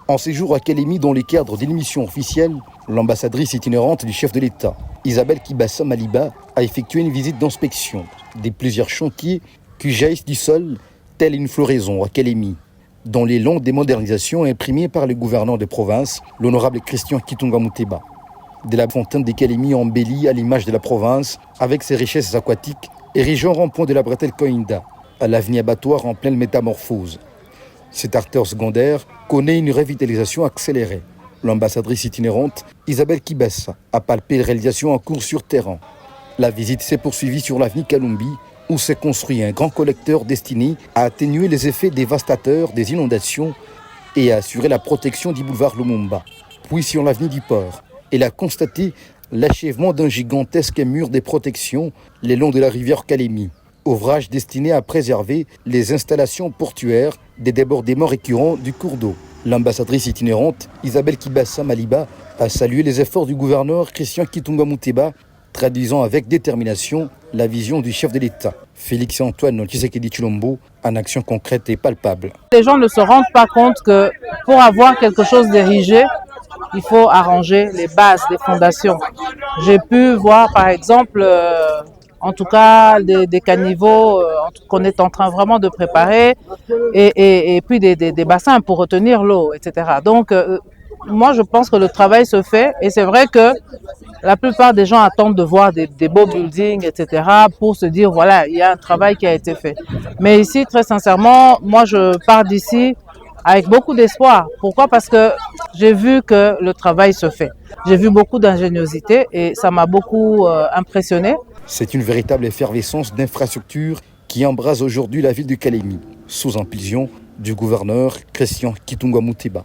En séjour à Kalemi, dans le cadre d'une mission officielle, l'ambassadrice itinérante du chef de l'État, Isabelle Kibassa Maliba, a effectué une visite d'inspection des plusieurs chantiers qui jaillissent du sol, telle une floraison à Kalemi, dont l'élan des modernisations imprimées par le gouverneur de province, l'honorable Christian Kitunga Mouteba. De la fontaine de Kalemi embellie à l'image de la province, avec ses richesses aquatiques, érigée en rond-point de la bretelle Koinda, à l'avenir abattoir en pleine métamorphose. Cet artère secondaire connaît une revitalisation accélérée. L'ambassadrice itinérante, Isabelle Kibassa, a palpé les réalisations en cours sur terrain. La visite s'est poursuivie sur l'avenue Kalumbi, où s'est construit un grand collecteur destiné à atténuer les effets dévastateurs des inondations et à assurer la protection du boulevard Lumumba. Puis sur l'avenue du Port, elle a constaté l'achèvement d'un gigantesque mur de protection le long de la rivière Kalemi, ouvrage destiné à préserver les installations portuaires des débordements récurrents du cours d'eau. L'ambassadrice itinérante, Isabelle Kibassa Maliba, a salué les efforts du gouverneur Christian Kitunga Mouteba, traduisant avec détermination la vision du chef de l'État, Félix-Antoine Tshisekedi Tshilombo, en action concrète et palpable. Les gens ne se rendent pas compte que pour avoir quelque chose d'érigé, il faut arranger les bases des fondations. J'ai pu voir par exemple, en tout cas des caniveaux qu'on est en train vraiment de préparer et puis des bassins pour retenir l'eau, etc. Donc moi je pense que le travail se fait et c'est vrai que la plupart des gens attendent de voir des beaux buildings, etc. pour se dire voilà, il y a un travail qui a été fait. Mais ici, très sincèrement, moi je pars d'ici avec beaucoup d'espoir. Pourquoi? Parce que j'ai vu que le travail se fait. J'ai vu beaucoup d'ingéniosité et ça m'a beaucoup impressionné. C'est une véritable effervescence d'infrastructures qui embrase aujourd'hui la ville de Kalemi, sous impulsion du gouverneur Christian Kitunga Mouteba.